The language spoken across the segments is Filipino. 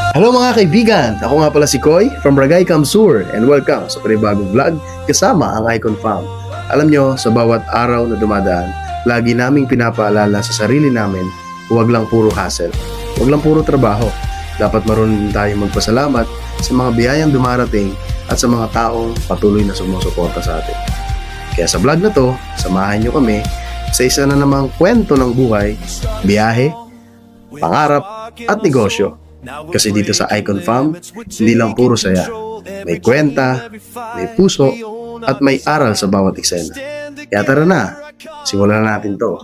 Hello mga kaibigan! Ako nga pala si Koy from Barangay Kamsur and welcome sa panibagong vlog kasama ang Icon Fam. Alam nyo, sa bawat araw na dumadaan, lagi naming pinapaalala sa sarili namin, huwag lang puro hassle, huwag lang puro trabaho. Dapat marunong din tayong magpasalamat sa mga biyayang dumarating at sa mga taong patuloy na sumusuporta sa atin. Kaya sa vlog na to, samahan nyo kami sa isa na namang kwento ng buhay, biyahe, pangarap at negosyo. Kasi dito sa Icon Fam, hindi lang puro saya. May kwenta, may puso, at may aral sa bawat eksena. Kaya tara na, simulan na natin to.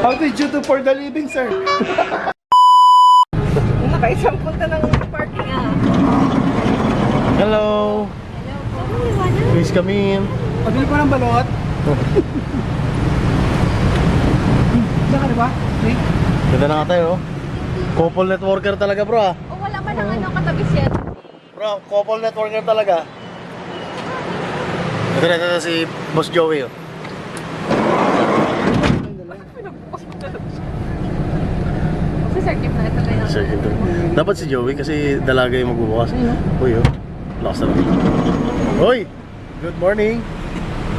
How did you do for the living, sir? Nakaisang punta ng parking Hello. Please come in. Pabili po ng balot. Diyan ka diba? Ganda na nga tayo. Couple networker talaga bro ah. O wala man ang katabis yan. Bro, couple networker talaga. Ito si Boss Joey oh. Sa circuit na ito na yun. Sir, ito. Dapat si Joey kasi dalaga yung magbubukas. Uy oh. Lakas na lang. Hoy! Good morning!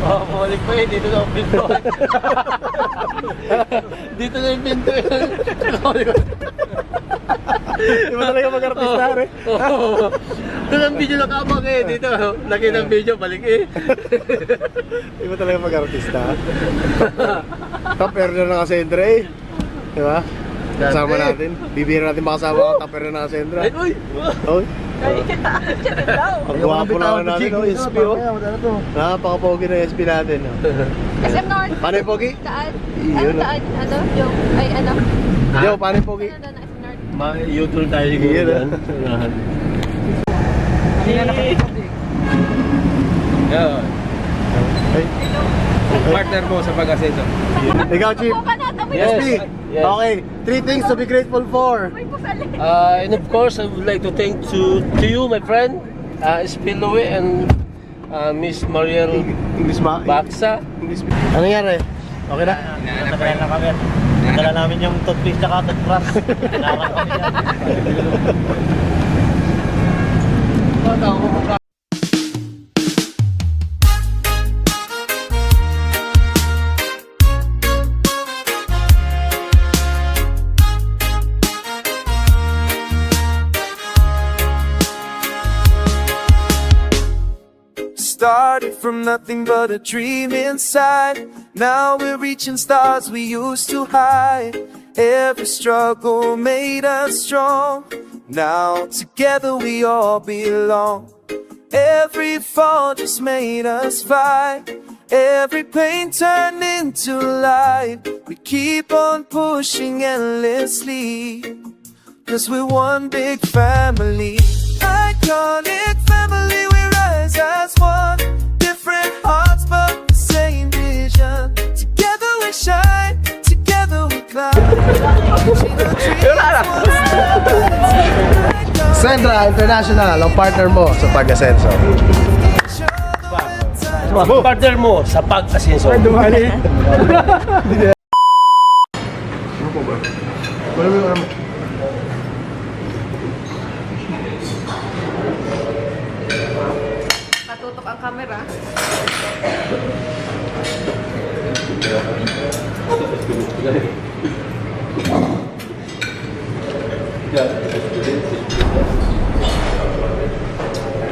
Oh, maulik pa eh. Dito na ang pinto. Dito na yung pinto. Di ba talaga mag-artista rin? Doon ang video nakabang eh. Dito, nakita ang video, balik eh. Di ba talaga mag-artista? Top air na nakasendra eh. Di ba? Kasama natin. Bibira natin makasama ang top air na nakasendra. Ay, uy! Uy! Siya din daw. Ang gwapo naman natin oh, SP oh. Napaka-pogi na SP natin oh. SM North. Paano yung pogi? Taan. Yun, Taan. Ano? Yung, ay ano? Yo, paano yung pogi? Ano na SM North? Ma-YouTube tayo siguro Yun, dyan. Ay, Partner mo sa pag-asenso. ikaw, Chief. Buka na, tabi. Yes. SP. Okay, 3 things to be grateful for. May pusali. And of course, I would like to thank to you, my friend, Spilowe and Miss Mariel English ba? Baksa. Ano nangyari? Okay na? Natabayan na kami. Nadala namin yung toothpaste na toothbrush. Kailangan kami yan. Started from nothing but a dream inside. Now we're reaching stars we used to hide. Every struggle made us strong. Now together we all belong. Every fall just made us fight. Every pain turned into light. We keep on pushing endlessly, 'cause we're one big family. Iconic family, we rise as one. Different hearts but the same vision. Together we shine, together we climb. Sendra International, ang partner mo sa pag-asenso. Partner mo sa pag-asenso. Katutok ang camera.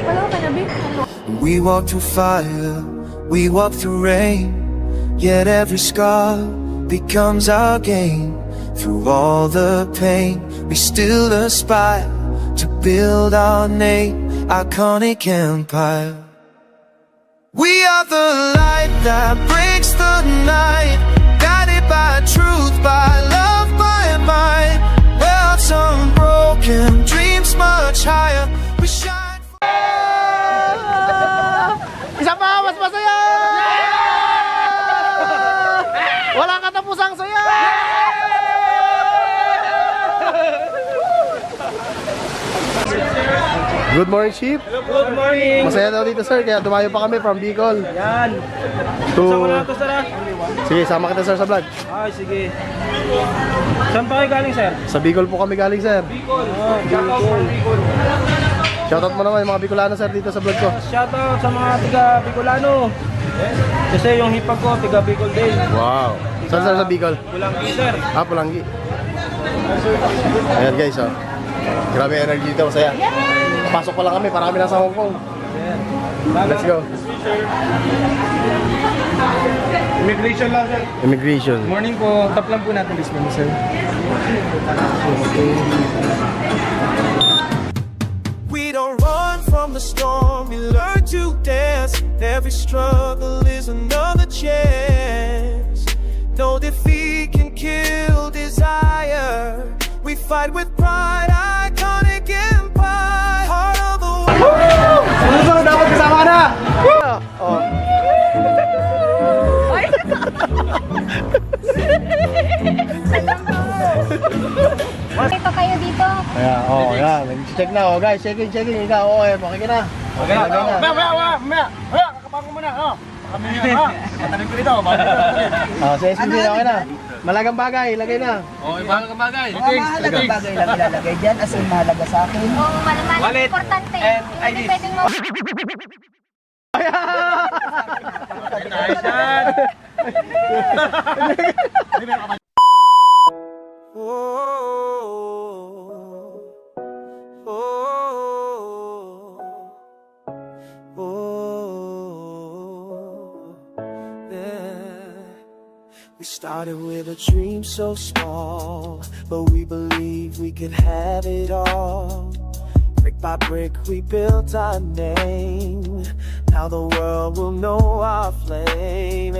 Wala ka na, babe. We walk through fire, we walk through rain. Yet every scar becomes our gain. Through all the pain, we still aspire to build our name, iconic empire. We are the light that breaks the night, guided by truth, by love, by might. Worlds unbroken, dreams much higher. We shine. Isa pa, mas masaya! Wala katapusang saya! Good morning, Chief. Good morning! Masaya daw dito, sir, kaya dumayo pa kami from Bicol. Yan! To... Sama na ito, Sara! Sige, sama kita, sir, sa vlog. Ay, sige. Saan pa kayo galing, sir? Sa Bicol po kami galing, sir. Bicol. Shoutout from Bicol. Shoutout mo naman yung mga Bicolano, sir, dito sa vlog ko. Shoutout sa mga tiga Bicolano. Kasi yung hipag ko, tiga Bicol din. Wow. Saan, sir, sa Bicol? Pulanggi, sir. Ah, Pulanggi. Ayan, guys, oh. Grabe energy dito, masaya. Pasok pa lang kami, para kami nasa Hong Kong. Let's go. Immigration lang, sir. Immigration. Morning po. Tap lang po natin this morning, sir. We don't run from the storm, we learn to dance. Every struggle is another chance. No defeat can kill desire. We fight with pride, iconic empire. Heart of the world. Susunod dapat kasama ka na! Oh. Ito kayo dito. Ayan, oh, yan. Nag-check na, oh, guys. Checking. Ikaw, oh, eh, makikita na. Okay na. Kapag mo na, oh. Kami yun, ha? Matanim ko dito, Oh, sa SPB, okay na. Malagang bagay, lagay na. Okay, mahalagang bagay. Mga mahalagang bagay lang ilalagay dyan as in mahalaga sa akin. Oo, malaman. Wallet Importante. and Hindi IDs. pwedeng mo. Nice yan. We started with a dream so small, but we believed we could have it all. Brick by brick we built our name. Now the world will know our flame.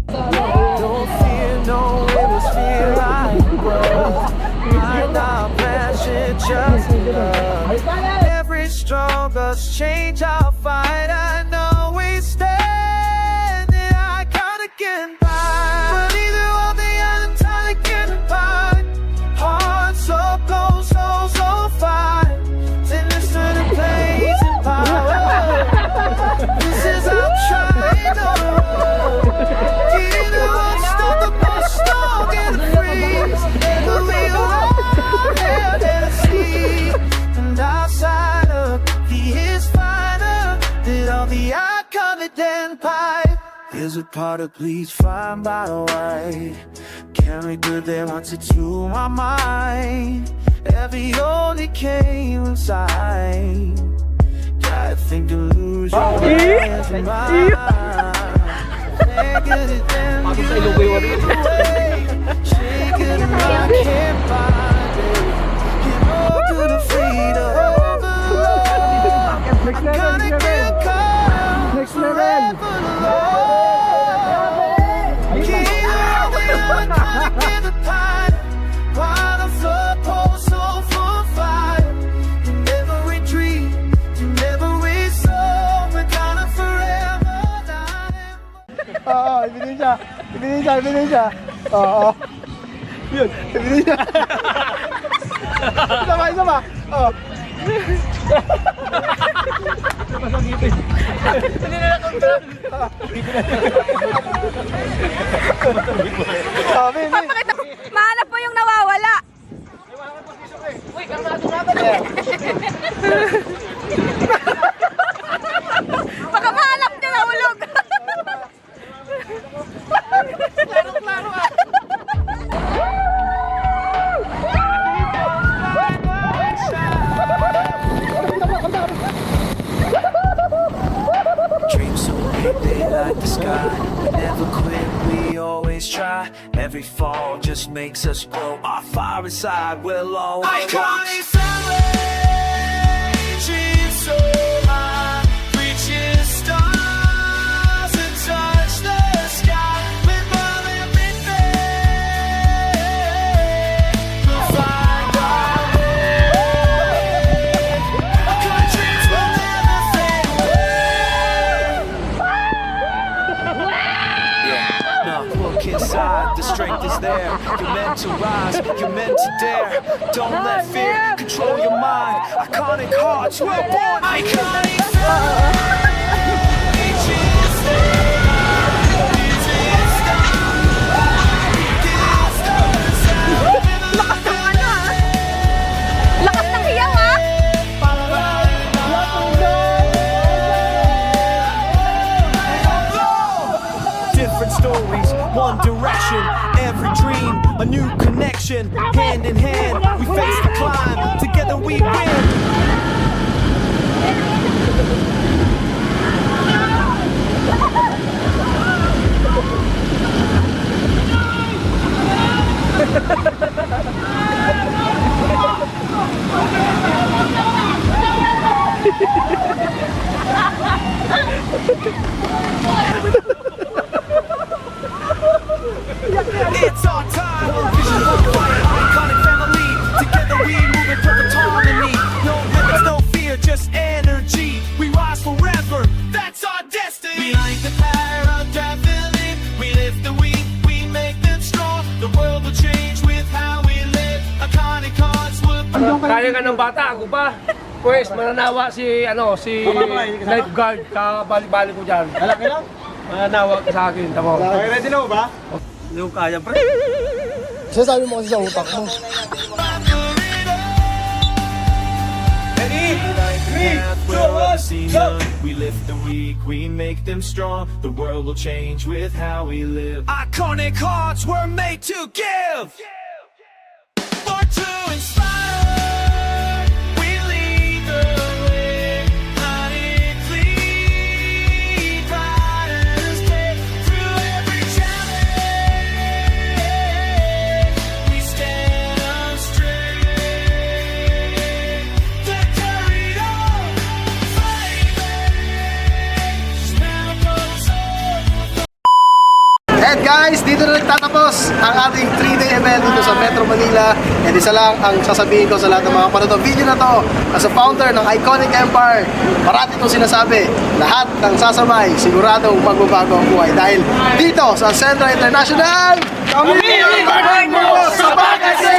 Don't fear, no, it was fear I grow. Find our passion, just love. Every struggle's change our fight. I know we stand and I can't again. But either all the other time I get by. Heart so close, so far. Then listen to plays and power. This is our trying to roll. Either unstoppable, strong and free. But we are held at sea. And outside of the is finer than all the I covered and pie. Here's a part of please find by the way. Carry good there once it to my mind. Every only came inside. Got a thing to lose your hands in mine. Take it then you away. Shake it and I can't find it. You know to the feet of the Lord. I gotta get caught. Next level. Oo, ebidensya. Oo. Yun, ebidensya. Isa pa. Oo. Mahanap po yung nawawala. Baka mahanap niya nahulog. Dreams so big they like the sky. We never quit, we always try. Every fall just makes us grow. Our fire inside will always iconic family. Dreams so high, reaching stars and touch the sky. Live by everything. We'll find our way. Our dreams will never fade away. Now look inside, the strength is there. You're meant to rise, you're meant to dare. Don't let fear control your mind. Iconic hearts, we're born iconic. a new connection. Hand in hand, we face the climb. Together we win. It's our time. Vision one fight, iconic family. Together we move in perfect harmony. No limits, no fear, just energy. We rise forever. That's our destiny. Behind the power of adrenaline, we lift the weak, we make them strong. The world will change with how we live. Iconic hearts will. Kaya ka ng bata, ako pa. Pues, mananawa si lifeguard, kabalik-balik ko dyan. Malaki lang. Mananawa ka sa akin, tamo. Okay, ready na mo ba? Hindi ko kaya, pre. Sasabi mo kasi sa utak mo. We lift the weak, we make them strong. The world will change with how we live. Iconic hearts were made to give. Born to inspire. We lead the way. Honey, clean, bright as day. Through every challenge, we stand up straight. The courage of And guys, dito na nagtatapos ang ating 3-day event dito sa Metro Manila. And isa lang ang sasabihin ko sa lahat ng mga panood ng video na to. As a founder ng Iconic Empire, parati itong sinasabi, lahat ng sasabay, siguradong magbabago ang buhay. Dahil dito sa Sendra International, kami ang bagay mo sa bagay!